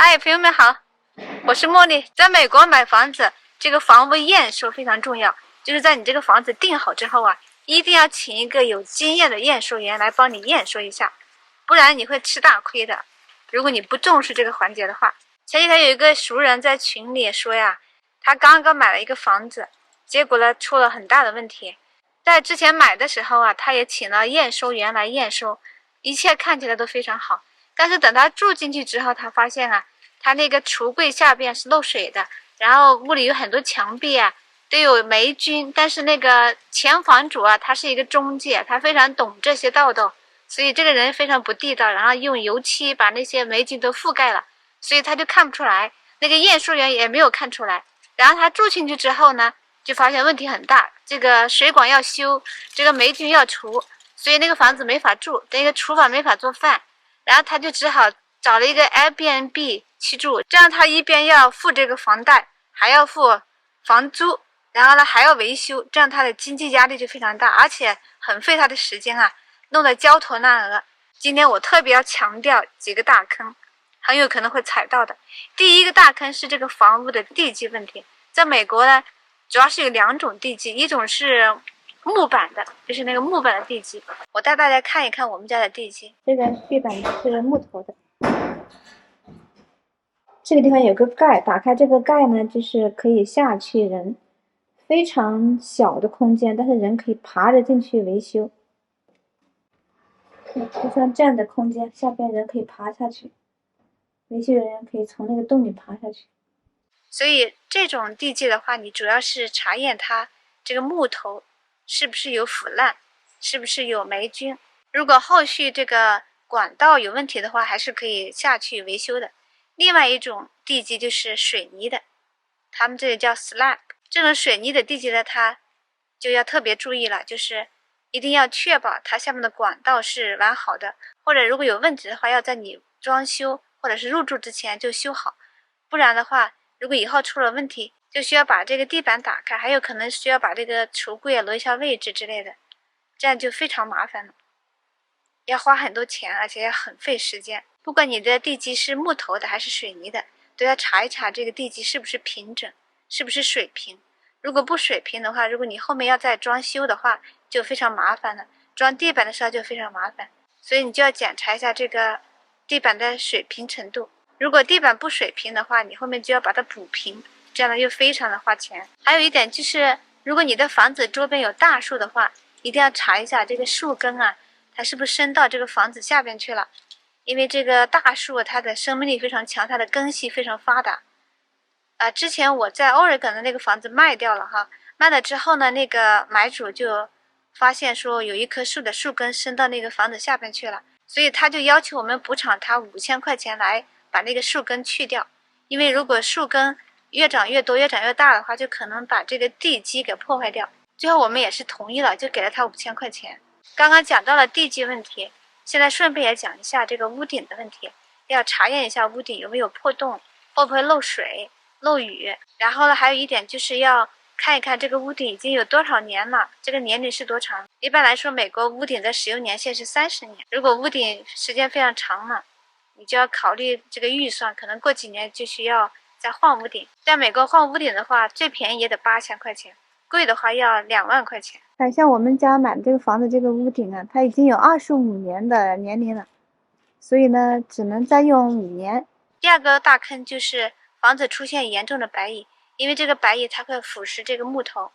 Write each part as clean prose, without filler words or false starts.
嗨，朋友们好，我是茉莉。在美国买房子，这个房屋验收非常重要，就是在你这个房子定好之后啊，一定要请一个有经验的验收员来帮你验收一下，不然你会吃大亏的。如果你不重视这个环节的话，前几天有一个熟人在群里说呀，他刚刚买了一个房子，结果呢出了很大的问题。在之前买的时候啊，他也请了验收员来验收，一切看起来都非常好。但是等他住进去之后，他发现啊，他那个橱柜下边是漏水的，然后屋里有很多墙壁啊都有霉菌。但是那个前房主啊，他是一个中介，他非常懂这些道道，所以这个人非常不地道，然后用油漆把那些霉菌都覆盖了，所以他就看不出来，那个验收员也没有看出来。然后他住进去之后呢，就发现问题很大，这个水管要修，这个霉菌要除，所以那个房子没法住，那个厨房没法做饭。然后他就只好找了一个 Airbnb 去住，这样他一边要付这个房贷，还要付房租，然后呢还要维修，这样他的经济压力就非常大，而且很费他的时间啊，弄得焦头烂额。今天我特别要强调几个大坑，很有可能会踩到的。第一个大坑是这个房屋的地基问题。在美国呢，主要是有两种地基，一种是木板的，就是那个木板的地基。我带大家看一看我们家的地基，这个地板是木头的，这个地方有个盖，打开这个盖呢，就是可以下去人，非常小的空间，但是人可以爬着进去维修。就像这样的空间，下边人可以爬下去，维修人可以从那个洞里爬下去。所以这种地基的话，你主要是查验它这个木头是不是有腐烂，是不是有霉菌。如果后续这个管道有问题的话，还是可以下去维修的。另外一种地基就是水泥的，他们这里叫 slab。这种水泥的地基呢，它就要特别注意了，就是一定要确保它下面的管道是完好的，或者如果有问题的话，要在你装修或者是入住之前就修好，不然的话，如果以后出了问题，就需要把这个地板打开，还有可能需要把这个橱柜挪一下位置之类的，这样就非常麻烦了，要花很多钱，而且也很费时间。不管你的地基是木头的还是水泥的，都要查一查这个地基是不是平整，是不是水平。如果不水平的话，如果你后面要再装修的话，就非常麻烦了。装地板的时候就非常麻烦，所以你就要检查一下这个地板的水平程度。如果地板不水平的话，你后面就要把它补平，这样呢又非常的花钱。还有一点就是，如果你的房子周边有大树的话，一定要查一下这个树根啊，它是不是伸到这个房子下边去了。因为这个大树它的生命力非常强，它的根系非常发达。之前我在欧尔根的那个房子卖掉了哈，卖了之后呢，那个买主就发现说有一棵树的树根伸到那个房子下边去了，所以他就要求我们补偿他5000块钱来把那个树根去掉。因为如果树根越长越多越长越大的话，就可能把这个地基给破坏掉。最后我们也是同意了，就给了他5000块钱。刚刚讲到了地基问题，现在顺便也讲一下这个屋顶的问题，要查验一下屋顶有没有破洞，会不会漏水漏雨。然后呢，还有一点就是要看一看这个屋顶已经有多少年了，这个年龄是多长。一般来说，美国屋顶的使用年限是30年，如果屋顶时间非常长了，你就要考虑这个预算，可能过几年就需要再换屋顶。在美国换屋顶的话，最便宜也得8000块钱，贵的话要2万块钱。像我们家买的这个房子，这个屋顶啊，它已经有25年的年龄了，所以呢，只能再用5年。第二个大坑就是房子出现严重的白蚁，因为这个白蚁它会腐蚀这个木头，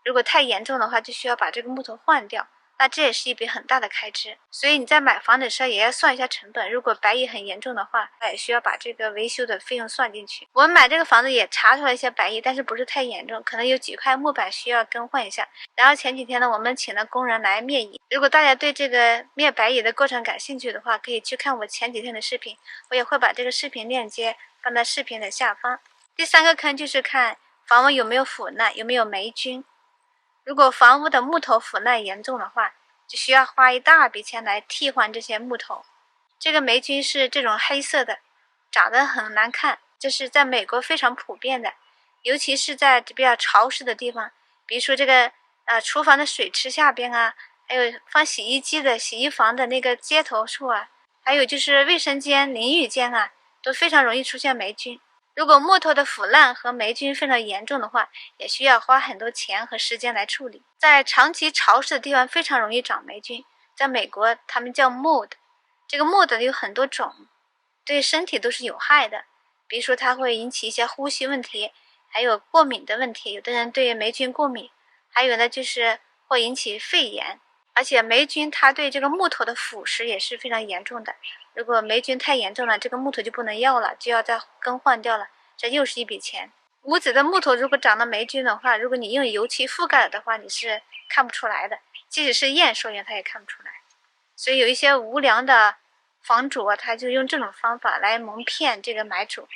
如果太严重的话，就需要把这个木头换掉，那这也是一笔很大的开支。所以你在买房的时候也要算一下成本，如果白蚁很严重的话，那也需要把这个维修的费用算进去。我们买这个房子也查出来一些白蚁，但是不是太严重，可能有几块木板需要更换一下。然后前几天呢，我们请了工人来灭蚁。如果大家对这个灭白蚁的过程感兴趣的话，可以去看我前几天的视频，我也会把这个视频链接放在视频的下方。第三个坑就是看房屋有没有腐烂，有没有霉菌。如果房屋的木头腐烂严重的话，就需要花一大笔钱来替换这些木头。这个霉菌是这种黑色的，长得很难看，这是在美国非常普遍的，尤其是在比较潮湿的地方，比如说这个厨房的水池下边啊，还有放洗衣机的洗衣房的那个接头处啊，还有就是卫生间淋浴间啊，都非常容易出现霉菌。如果木头的腐烂和霉菌非常严重的话，也需要花很多钱和时间来处理。在长期潮湿的地方非常容易长霉菌，在美国他们叫 mold， 这个 mold 有很多种，对身体都是有害的，比如说它会引起一些呼吸问题，还有过敏的问题，有的人对霉菌过敏，还有呢就是会引起肺炎。而且霉菌它对这个木头的腐蚀也是非常严重的，如果霉菌太严重了，这个木头就不能要了，就要再更换掉了，这又是一笔钱。屋子的木头如果长了霉菌的话，如果你用油漆覆盖了的话，你是看不出来的，即使是验收员他也看不出来。所以有一些无良的房主他就用这种方法来蒙骗这个买主。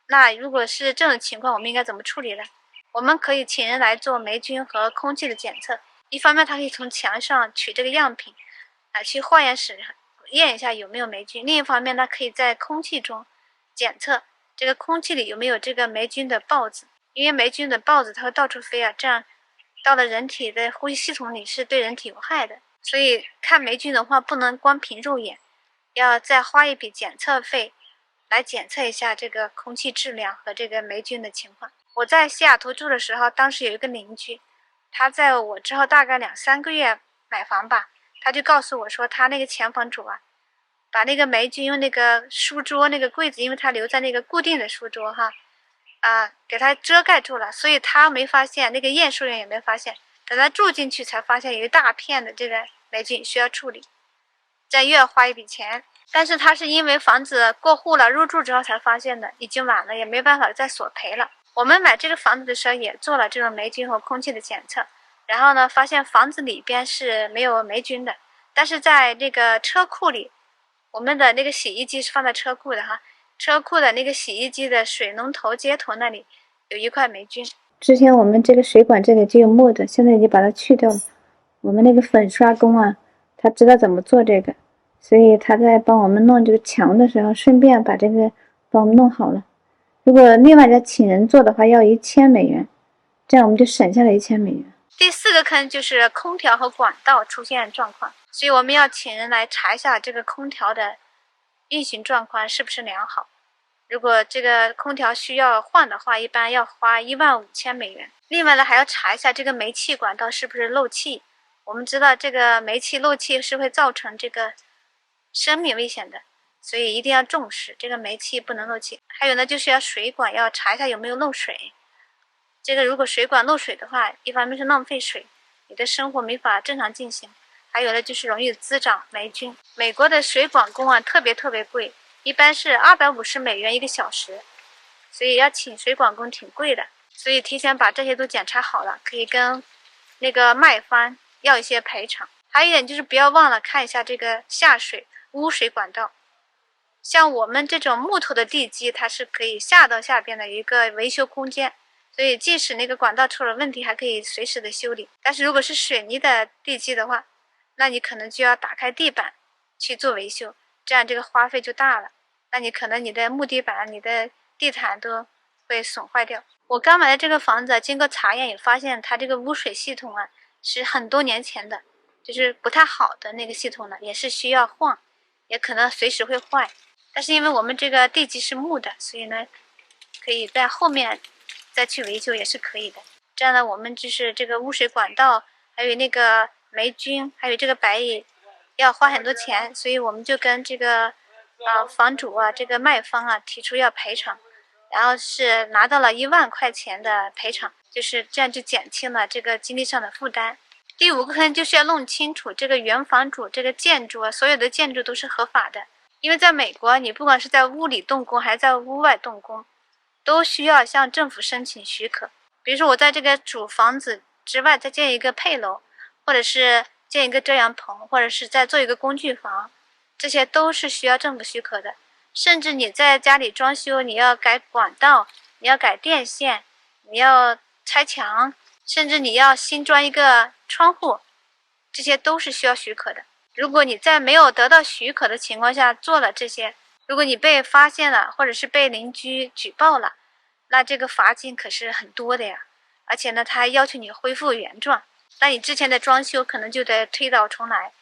那如果是这种情况，我们应该怎么处理呢？我们可以请人来做霉菌和空气的检测。一方面，它可以从墙上取这个样品，去化验室验一下有没有霉菌；另一方面呢，可以在空气中检测这个空气里有没有这个霉菌的孢子，因为霉菌的孢子它会到处飞啊，这样到了人体的呼吸系统里是对人体有害的。所以看霉菌的话，不能光凭肉眼，要再花一笔检测费来检测一下这个空气质量和这个霉菌的情况。我在西雅图住的时候，当时有一个邻居，他在我之后大概2-3个月买房吧，他就告诉我说，他那个前房主啊，把那个霉菌用那个书桌那个柜子，因为他留在那个固定的书桌哈，给他遮盖住了，所以他没发现，那个验收员也没发现，等他住进去才发现有一大片的这个霉菌需要处理，这又要花一笔钱。但是他是因为房子过户了，入住之后才发现的，已经晚了，也没办法再索赔了。我们买这个房子的时候也做了这种霉菌和空气的检测，然后呢，发现房子里边是没有霉菌的，但是在这个车库里，我们的那个洗衣机是放在车库的哈，车库的那个洗衣机的水龙头接头那里有一块霉菌。之前我们这个水管这里就有沫的，现在已经把它去掉了。我们那个粉刷工啊，他知道怎么做这个，所以他在帮我们弄这个墙的时候，顺便把这个帮我们弄好了。如果另外再请人做的话，要$1000，这样我们就省下了$1000。第4个坑就是空调和管道出现状况，所以我们要请人来查一下这个空调的运行状况是不是良好。如果这个空调需要换的话，一般要花$15000。另外呢，还要查一下这个煤气管道是不是漏气。我们知道这个煤气漏气是会造成这个生命危险的，所以一定要重视这个煤气不能漏气。还有呢，就是要水管要查一下有没有漏水。这个如果水管漏水的话，一方面是浪费水，你的生活没法正常进行，还有呢就是容易滋长霉菌。美国的水管工啊特别贵，一般是$250一个小时，所以要请水管工挺贵的。所以提前把这些都检查好了，可以跟那个卖方要一些赔偿。还有一点就是不要忘了看一下这个下水污水管道，像我们这种木头的地基，它是可以下到下边的一个维修空间，所以即使那个管道出了问题，还可以随时的修理。但是如果是水泥的地基的话，那你可能就要打开地板去做维修，这样这个花费就大了。那你可能你的木地板、你的地毯都会损坏掉。我刚买的这个房子，经过查验也发现它这个污水系统啊是很多年前的，就是不太好的那个系统了，也是需要换，也可能随时会坏。但是因为我们这个地基是木的，所以呢可以在后面再去维修也是可以的。这样呢，我们就是这个污水管道，还有那个霉菌，还有这个白蚁，要花很多钱，所以我们就跟这个房主啊，这个卖方啊提出要赔偿，然后是拿到了$10000的赔偿，就是这样就减轻了这个经济上的负担。第5个坑就是要弄清楚这个原房主这个建筑啊，所有的建筑都是合法的。因为在美国，你不管是在屋里动工还是在屋外动工，都需要向政府申请许可。比如说我在这个主房子之外再建一个配楼，或者是建一个遮阳棚，或者是再做一个工具房，这些都是需要政府许可的。甚至你在家里装修，你要改管道，你要改电线，你要拆墙，甚至你要新装一个窗户，这些都是需要许可的。如果你在没有得到许可的情况下做了这些，如果你被发现了，或者是被邻居举报了，那这个罚金可是很多的呀。而且呢，他还要求你恢复原状，那你之前的装修可能就得推倒重来，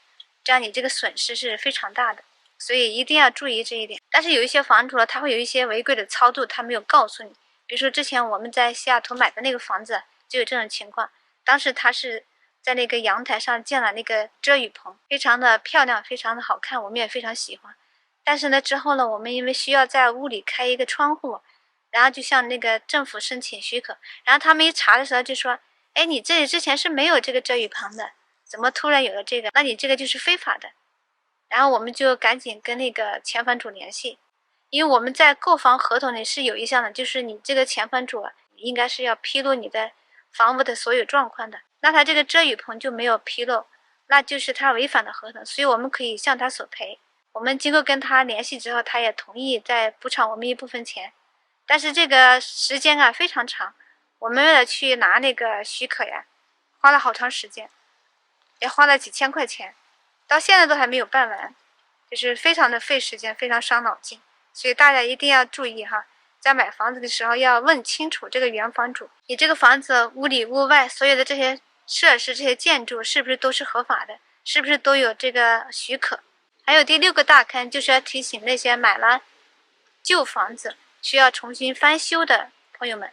这样你这个损失是非常大的。所以一定要注意这一点。但是有一些房主呢，他会有一些违规的操作，他没有告诉你。比如说之前我们在西雅图买的那个房子就有这种情况，当时他是在那个阳台上建了那个遮雨棚，非常的漂亮，非常的好看，我们也非常喜欢。但是呢之后呢，我们因为需要在屋里开一个窗户，然后就向那个政府申请许可，然后他们一查的时候就说，哎，你这里之前是没有这个遮雨棚的，怎么突然有了这个？那你这个就是非法的。然后我们就赶紧跟那个前房主联系，因为我们在购房合同里是有一项的，就是你这个前房主应该是要披露你的房屋的所有状况的。那他这个遮雨棚就没有披露，那就是他违反了合同，所以我们可以向他索赔。我们经过跟他联系之后，他也同意再补偿我们一部分钱，但是这个时间非常长，我们为了去拿那个许可呀，花了好长时间，也花了几千块钱。到现在都还没有办完，就是非常的费时间，非常伤脑筋。所以大家一定要注意哈，在买房子的时候要问清楚这个原房主，你这个房子屋里屋外所有的这些设施、这些建筑是不是都是合法的，是不是都有这个许可。还有第6个大坑，就是要提醒那些买了旧房子需要重新翻修的朋友们。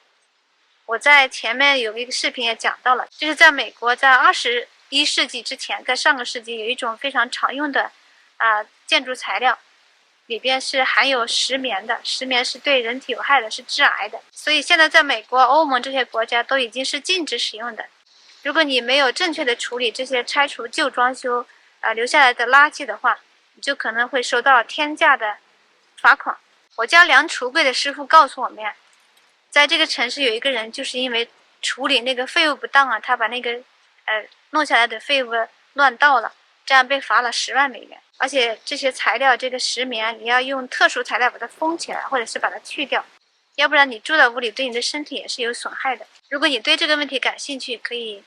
我在前面有一个视频也讲到了，就是在美国，在21世纪之前，在上个世纪有一种非常常用的建筑材料，里边是含有石棉的，石棉是对人体有害的，是致癌的。所以现在在美国、欧盟这些国家都已经是禁止使用的。如果你没有正确的处理这些拆除旧装修留下来的垃圾的话，你就可能会收到天价的罚款。我家量橱柜的师傅告诉我们，在这个城市有一个人就是因为处理那个废物不当他把那个弄下来的废物乱倒了，这样被罚了10万美元。而且这些材料，这个石棉你要用特殊材料把它封起来，或者是把它去掉，要不然你住在屋里对你的身体也是有损害的。如果你对这个问题感兴趣，可以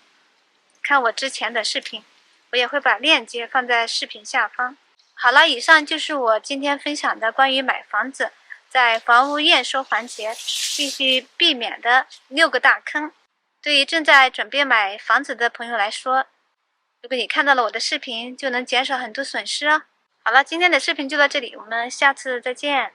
看我之前的视频，我也会把链接放在视频下方。好了，以上就是我今天分享的关于买房子在房屋验收环节必须避免的6个大坑。对于正在准备买房子的朋友来说，如果你看到了我的视频，就能减少很多损失哦。好了，今天的视频就到这里，我们下次再见。